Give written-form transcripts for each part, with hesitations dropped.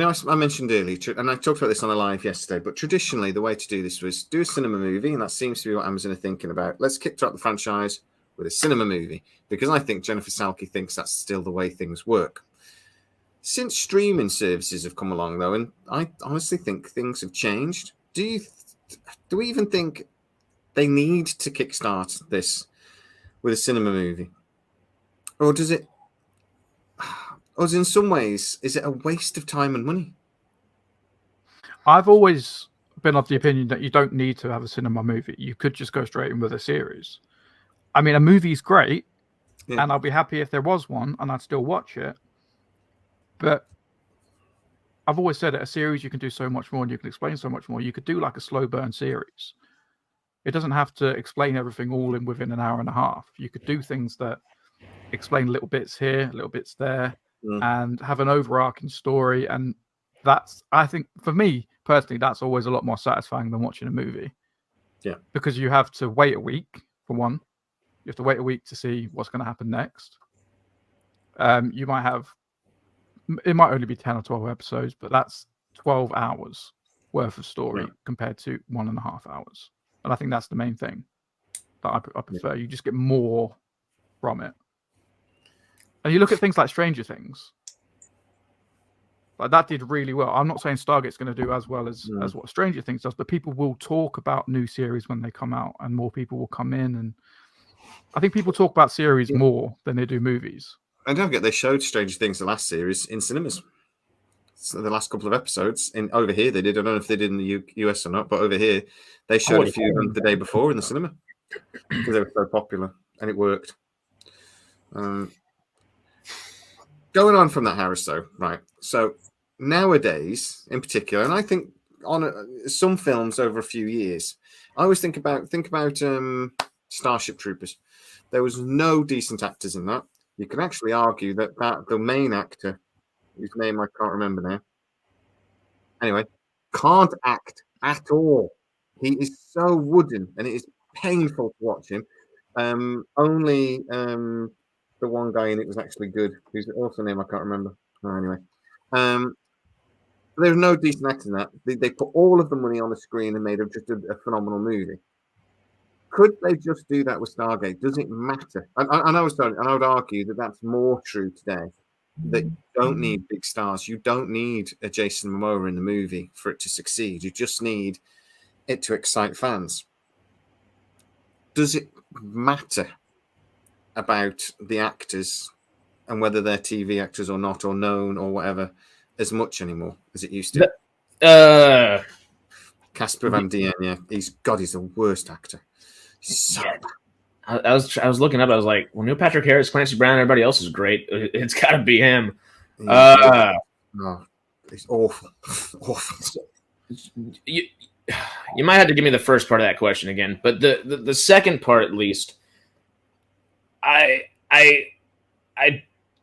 I mentioned earlier, and I talked about this on a live yesterday, but traditionally the way to do this was do a cinema movie, and that seems to be what Amazon are thinking about. Let's kickstart the franchise with a cinema movie, because I think Jennifer Salke thinks that's still the way things work. Since streaming services have come along, though, and I honestly think things have changed, do we even think they need to kickstart this with a cinema movie? Or does it, or in some ways, is it a waste of time and money? I've always been of the opinion that you don't need to have a cinema movie. You could just go straight in with a series. I mean, a movie's great, and I'll be happy if there was one, and I'd still watch it. But I've always said that a series you can do so much more, and you can explain so much more. You could do like a slow burn series. It doesn't have to explain everything all within an hour and a half. You could do things that explain little bits here, little bits there, and have an overarching story. And that's, I think, for me personally, that's always a lot more satisfying than watching a movie. Yeah. Because you have to wait a week, for one. You have to wait a week to see what's going to happen next. You might have, it might only be 10 or 12 episodes, but that's 12 hours worth of story compared to 1.5 hours. And I think that's the main thing that I prefer. You just get more from it. And you look at things like Stranger Things. Like that did really well. I'm not saying Stargate's going to do as well as what Stranger Things does, but people will talk about new series when they come out, and more people will come in. And I think people talk about series more than they do movies. And don't forget, they showed Stranger Things, the last series, in cinemas. So the last couple of episodes, over here they did. I don't know if they did in the US or not, but over here they showed a few of them the day before in the cinema because they were so popular, and it worked. Going on from that, Harris, though, right? So nowadays, in particular, and I think on some films over a few years, I always think about Starship Troopers. There was no decent actors in that. You can actually argue that the main actor, whose name I can't remember now, anyway, can't act at all. He is so wooden, and it is painful to watch him. Only the one guy in it was actually good, whose also name I can't remember. Anyway, there's no decent actors in that. They put all of the money on the screen and made it just a phenomenal movie. Could they just do that with Stargate? Does it matter? And I would argue that that's more true today. That you don't need big stars. You don't need a Jason Momoa in the movie for it to succeed. You just need it to excite fans. Does it matter about the actors and whether they're TV actors or not, or known or whatever, as much anymore as it used to? Casper Van Dien, he's the worst actor. So I was looking up. I was like, well, Neil Patrick Harris, Clancy Brown, everybody else is great. It's got to be him. It's awful. Awful. You might have to give me the first part of that question again, but the second part, at least, I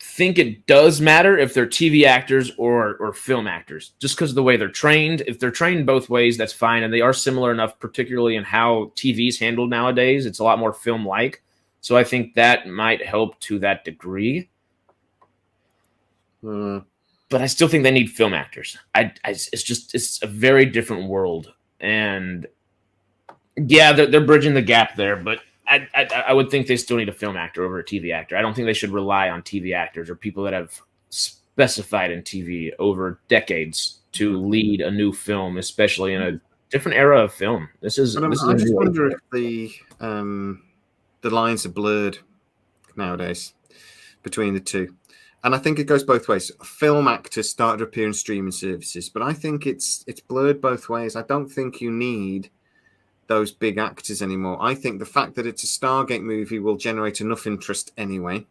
think it does matter if they're TV actors or film actors, just because of the way they're trained. If they're trained both ways, that's fine, and they are similar enough, particularly in how TV is handled nowadays. It's a lot more film-like, so I think that might help to that degree. But I still think they need film actors. It's a very different world, and yeah, they're bridging the gap there, but I would think they still need a film actor over a TV actor. I don't think they should rely on TV actors or people that have specified in TV over decades to lead a new film, especially in a different era of film. I just wonder if the lines are blurred nowadays between the two. And I think it goes both ways. Film actors started to appear in streaming services, but I think it's blurred both ways. I don't think you need those big actors anymore. I think the fact that it's a Stargate movie will generate enough interest anyway.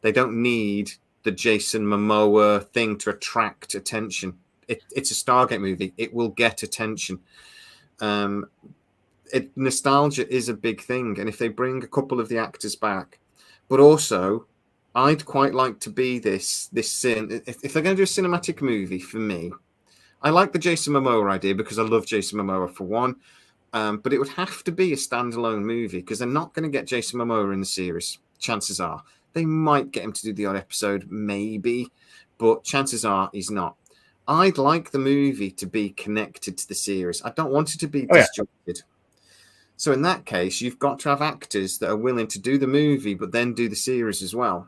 They don't need the Jason Momoa thing to attract attention. It's a Stargate movie. It will get attention. Nostalgia is a big thing, and if they bring a couple of the actors back, but also I'd quite like to be this sin. If they're going to do a cinematic movie, for me, I like the Jason Momoa idea because I love Jason Momoa for one. But it would have to be a standalone movie because they're not going to get Jason Momoa in the series. Chances are they might get him to do the odd episode, maybe, but chances are he's not. I'd like the movie to be connected to the series. I don't want it to be Oh, yeah. disjointed. So in that case, you've got to have actors that are willing to do the movie, but then do the series as well.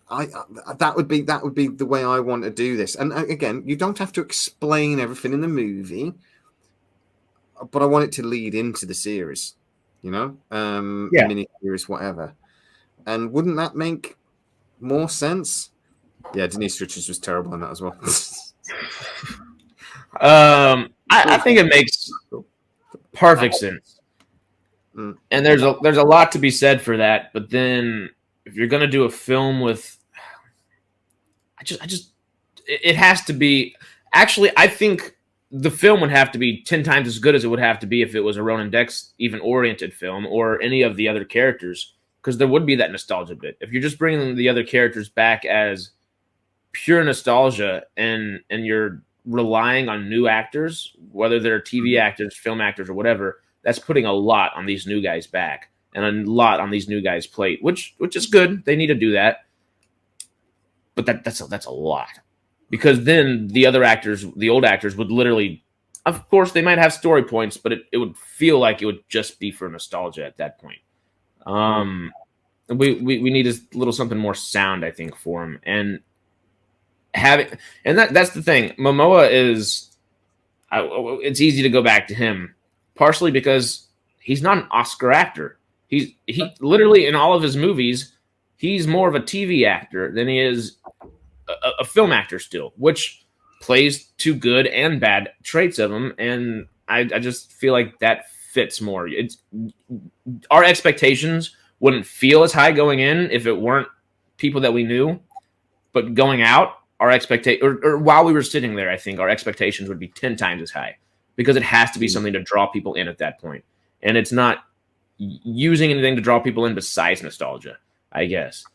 That would be the way I want to do this. And again, you don't have to explain everything in the movie, but I want it to lead into the series, you know, Yeah. mini series, whatever. And wouldn't that make more sense? Yeah, Denise Richards was terrible in that as well. I think it makes perfect sense. Mm. And there's a lot to be said for that. But then if you're gonna do a film with, it has to be. Actually, I think the film would have to be 10 times as good as it would have to be if it was a Ronan Dex even oriented film or any of the other characters, because there would be that nostalgia bit. If you're just bringing the other characters back as pure nostalgia and you're relying on new actors, whether they're TV actors, film actors, or whatever, that's putting a lot on these new guys back and a lot on these new guys' plate, which is good. They need to do that, but that's a lot, because then the other actors, the old actors, would literally, of course, they might have story points, but it would feel like it would just be for nostalgia at that point. We need a little something more sound, I think, for him, and that's the thing. Momoa is, it's easy to go back to him, partially because he's not an Oscar actor. He literally, in all of his movies, he's more of a TV actor than he is a film actor still, which plays to good and bad traits of him. And I just feel like that fits more. Our expectations wouldn't feel as high going in if it weren't people that we knew, but going out, our expectation, or while we were sitting there, I think our expectations would be 10 times as high, because it has to be something to draw people in at that point. And it's not using anything to draw people in besides nostalgia, I guess.